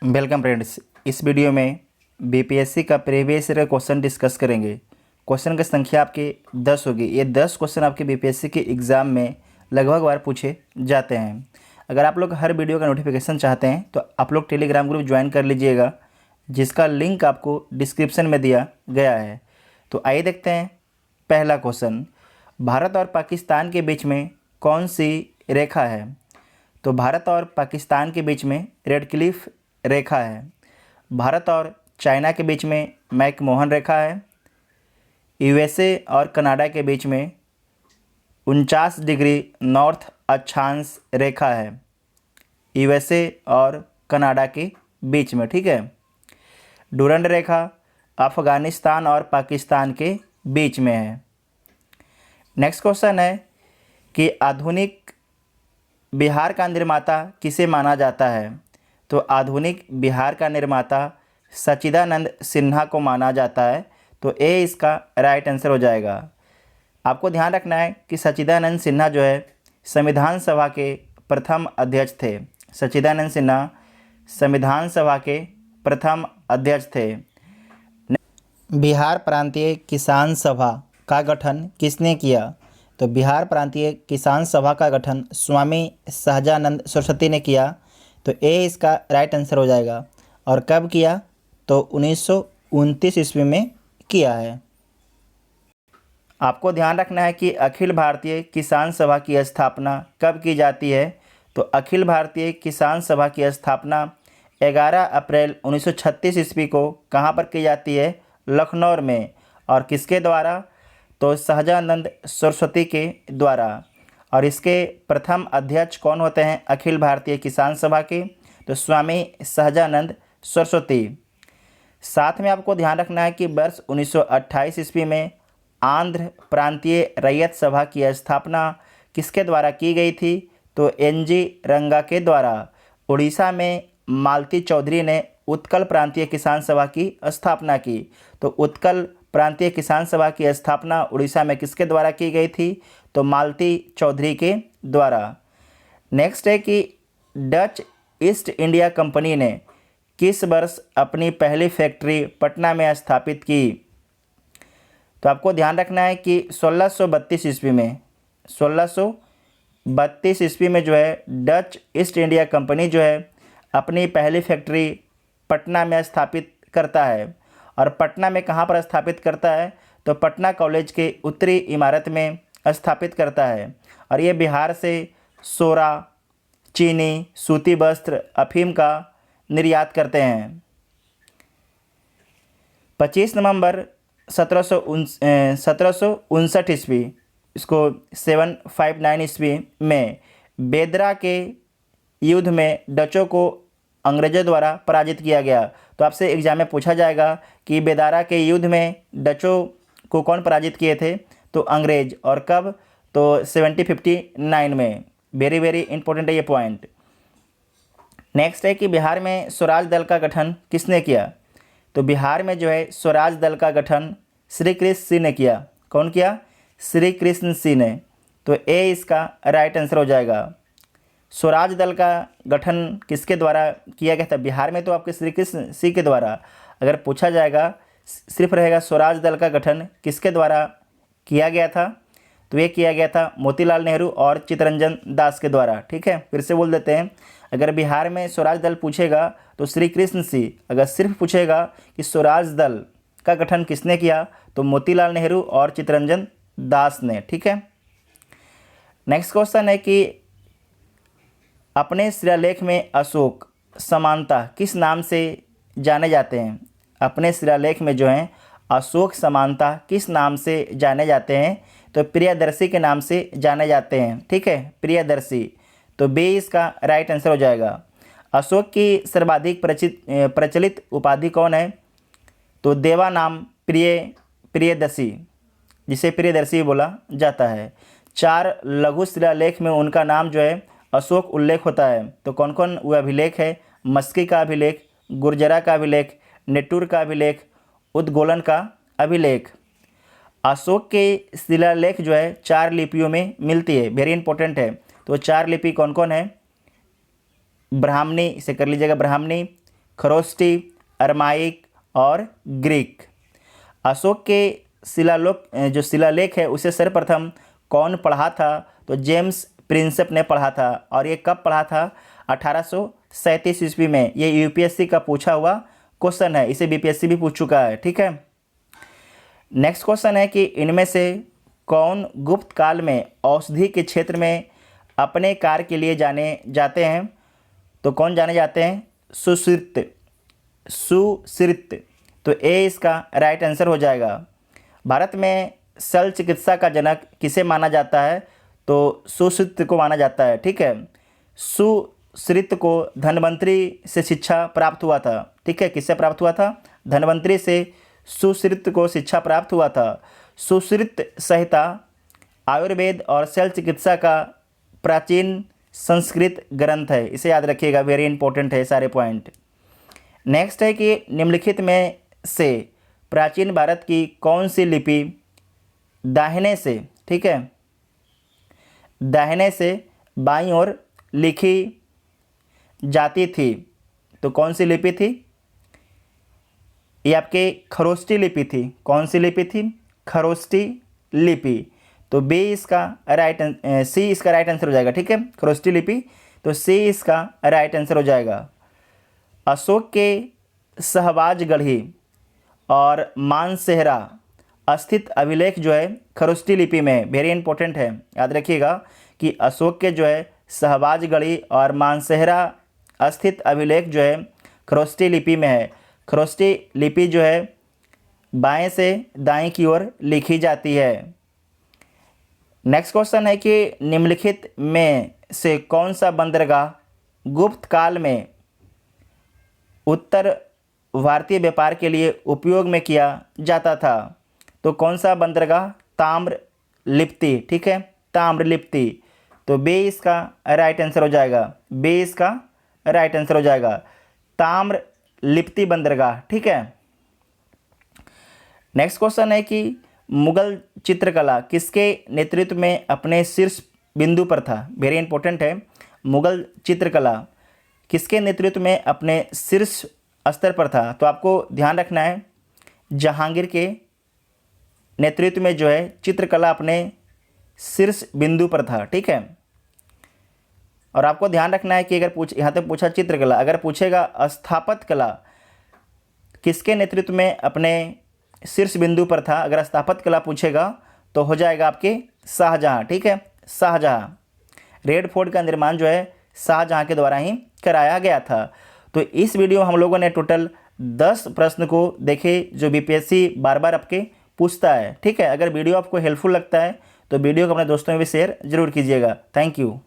Welcome friends. इस video में BPSC का प्रीवियस ईयर क्वेश्चन डिस्कस करेंगे। क्वेश्चन की संख्या आपकी 10 होगी। ये 10 क्वेश्चन आपके बीपीएससी के एग्ज़ाम में लगभग बार पूछे जाते हैं। अगर आप लोग हर वीडियो का नोटिफिकेशन चाहते हैं तो आप लोग टेलीग्राम ग्रुप ज्वाइन कर लीजिएगा, जिसका लिंक आपको डिस्क्रिप्शन में दिया गया है। तो आइए देखते हैं पहला क्वेश्चन। भारत और पाकिस्तान के बीच में कौन सी रेखा है? तो भारत और पाकिस्तान के बीच में रेड क्लिफ रेखा है। भारत और चाइना के बीच में मैकमोहन रेखा है। यूएसए और कनाडा के बीच में 49 डिग्री नॉर्थ अक्षांश रेखा है। यूएसए और कनाडा के बीच में, ठीक है। डुरंड रेखा अफ़गानिस्तान और पाकिस्तान के बीच में है। नेक्स्ट क्वेश्चन है कि आधुनिक बिहार का निर्माता किसे माना जाता है? तो आधुनिक बिहार का निर्माता सच्चिदानंद सिन्हा को माना जाता है। तो ए इसका राइट आंसर हो जाएगा। आपको ध्यान रखना है कि सच्चिदानंद सिन्हा जो है संविधान सभा के प्रथम अध्यक्ष थे। सच्चिदानंद सिन्हा संविधान सभा के प्रथम अध्यक्ष थे। बिहार प्रांतीय किसान सभा का गठन किसने किया? तो बिहार प्रांतीय किसान सभा का गठन स्वामी सहजानंद सरस्वती ने किया। तो ए इसका राइट आंसर हो जाएगा। और कब किया? तो 1929 ईस्वी में किया है। आपको ध्यान रखना है कि अखिल भारतीय किसान सभा की स्थापना कब की जाती है? तो अखिल भारतीय किसान सभा की स्थापना 11 अप्रैल 1936 ईस्वी को कहाँ पर की जाती है? लखनऊ में। और किसके द्वारा? तो सहजानंद सरस्वती के द्वारा। और इसके प्रथम अध्यक्ष कौन होते हैं अखिल भारतीय किसान सभा के? तो स्वामी सहजानंद सरस्वती। साथ में आपको ध्यान रखना है कि वर्ष 1928 ईस्वी में आंध्र प्रांतीय रैयत सभा की स्थापना किसके द्वारा की गई थी? तो एनजी रंगा के द्वारा। उड़ीसा में मालती चौधरी ने उत्कल प्रांतीय किसान सभा की स्थापना की। तो उत्कल प्रांतीय किसान सभा की स्थापना उड़ीसा में किसके द्वारा की गई थी? तो मालती चौधरी के द्वारा। नेक्स्ट है कि डच ईस्ट इंडिया कंपनी ने किस वर्ष अपनी पहली फैक्ट्री पटना में स्थापित की? तो आपको ध्यान रखना है कि 1632 ईस्वी में 1632 ईस्वी में जो है डच ईस्ट इंडिया कंपनी जो है अपनी पहली फैक्ट्री पटना में स्थापित करता है। और पटना में कहाँ पर स्थापित करता है? तो पटना कॉलेज के उत्तरी इमारत में स्थापित करता है। और ये बिहार से सोरा, चीनी, सूती वस्त्र, अफीम का निर्यात करते हैं। 25 नवंबर 1759 ईस्वी, इसको 759 ईस्वी में बेदरा के युद्ध में डचों को अंग्रेज़ों द्वारा पराजित किया गया। तो आपसे एग्जाम में पूछा जाएगा कि बेदारा के युद्ध में डचों को कौन पराजित किए थे? तो अंग्रेज। और कब? तो 1759 में। वेरी वेरी इंपॉर्टेंट है ये पॉइंट। नेक्स्ट है कि बिहार में स्वराज दल का गठन किसने किया? तो बिहार में जो है स्वराज दल का गठन श्री कृष्ण सिंह ने किया। कौन किया? श्री कृष्ण सिंह ने। तो ए इसका राइट आंसर हो जाएगा। स्वराज दल का गठन किसके द्वारा किया गया था? बिहार में तो आपके श्री कृष्ण सिंह के द्वारा। अगर पूछा जाएगा सिर्फ रहेगा स्वराज दल का गठन किसके द्वारा किया गया था? तो ये किया गया था मोतीलाल नेहरू और चित्तरंजन दास के द्वारा। ठीक है, फिर से बोल देते हैं। अगर बिहार में स्वराज दल पूछेगा तो श्री कृष्ण सिंह। अगर सिर्फ पूछेगा कि स्वराज दल का गठन किसने किया, तो मोतीलाल नेहरू और चित्तरंजन दास ने। ठीक है। नेक्स्ट क्वेश्चन है कि अपने शिलालेख में अशोक समानता किस नाम से जाने जाते हैं? अपने शिलालेख में जो है अशोक समानता किस नाम से जाने जाते हैं? तो प्रियदर्शी के नाम से जाने जाते हैं। ठीक है, प्रियदर्शी। तो बी इसका राइट आंसर हो जाएगा। अशोक की सर्वाधिक प्रचलित उपाधि कौन है? तो देवा नाम प्रियदर्शी, जिसे प्रियदर्शी बोला जाता है। 4 लघु शिलालेख में उनका नाम जो है अशोक उल्लेख होता है। तो कौन कौन वो अभिलेख है? मस्की का अभिलेख, गुर्जरा का अभिलेख, नेटूर का अभिलेख, उद्गोलन का अभिलेख। अशोक के शिलालेख जो है 4 लिपियों में मिलती है। वेरी इंपॉर्टेंट है। तो 4 लिपि कौन कौन है? ब्राह्मणी, इसे कर लीजिएगा, ब्राह्मणी, खरोष्टी, अरमाइक और ग्रीक। अशोक के शिलालेख है उसे सर्वप्रथम कौन पढ़ा था? तो जेम्स प्रिंसेप ने पढ़ा था। और ये कब पढ़ा था? 1837 ईस्वी में। ये यूपीएससी का पूछा हुआ क्वेश्चन है, इसे बीपीएससी भी पूछ चुका है। ठीक है। नेक्स्ट क्वेश्चन है कि इनमें से कौन गुप्त काल में औषधि के क्षेत्र में अपने कार्य के लिए जाने जाते हैं? तो कौन जाने जाते हैं? सुश्रुत। तो ए इसका राइट आंसर हो जाएगा। भारत में शल्य चिकित्सा का जनक किसे माना जाता है? तो सुश्रुत को माना जाता है। ठीक है। सुश्रुत को धन्वंतरि से शिक्षा प्राप्त हुआ था। ठीक है, किससे प्राप्त हुआ था? धन्वंतरि से सुश्रुत को शिक्षा प्राप्त हुआ था। सुश्रुत संहिता आयुर्वेद और शल्य चिकित्सा का प्राचीन संस्कृत ग्रंथ है, इसे याद रखिएगा, वेरी इंपॉर्टेंट है सारे पॉइंट। नेक्स्ट है कि निम्नलिखित में से प्राचीन भारत की कौन सी लिपि दाहिने से, ठीक है, दाहिने से बाईं ओर लिखी जाती थी? तो कौन सी लिपि थी? ये आपके खरोष्टी लिपि थी। कौन सी लिपि थी? खरोष्टी लिपि। तो बी इसका राइट, सी इसका राइट आंसर हो जाएगा। ठीक है, खरोष्टी लिपि, तो सी इसका राइट आंसर हो जाएगा। अशोक के सहबाजगढ़ी और मानसेहरा स्थित अभिलेख जो है खरोष्टी लिपि में, वेरी इंपॉर्टेंट है, याद रखिएगा कि अशोक के जो है सहबाजगढ़ी और मानसेहरा स्थित अभिलेख जो है खरोष्टी लिपि में है। खरोष्टी लिपि जो है बाएं से दाएं की ओर लिखी जाती है। नेक्स्ट क्वेश्चन है कि निम्नलिखित में से कौन सा बंदरगाह गुप्त काल में उत्तर भारतीय व्यापार के लिए उपयोग में किया जाता था? तो कौन सा बंदरगाह? ताम्रलिप्ति। ठीक है, ताम्रलिप्ति। तो बी इसका राइट आंसर हो जाएगा। बी इसका राइट आंसर हो जाएगा, ताम्रलिप्ति बंदरगाह। ठीक है। नेक्स्ट क्वेश्चन है कि मुगल चित्रकला किसके नेतृत्व में अपने शीर्ष बिंदु पर था? वेरी इंपॉर्टेंट है। मुगल चित्रकला किसके नेतृत्व में अपने शीर्ष स्तर पर था? तो आपको ध्यान रखना है, जहांगीर के नेतृत्व में जो है चित्रकला अपने शीर्ष बिंदु पर था। ठीक है। और आपको ध्यान रखना है कि अगर यहाँ तक पूछा चित्रकला, अगर पूछेगा स्थापत्य कला किसके नेतृत्व में अपने शीर्ष बिंदु पर था, अगर स्थापत्य कला पूछेगा तो हो जाएगा आपके शाहजहाँ। ठीक है, शाहजहाँ। रेड फोर्ट का निर्माण जो है शाहजहाँ के द्वारा ही कराया गया था। तो इस वीडियो में हम लोगों ने टोटल 10 प्रश्न को देखे जो बीपीएससी बार बार आपके पूछता है। ठीक है, अगर वीडियो आपको हेल्पफुल लगता है तो वीडियो को अपने दोस्तों में भी शेयर जरूर कीजिएगा। Thank you.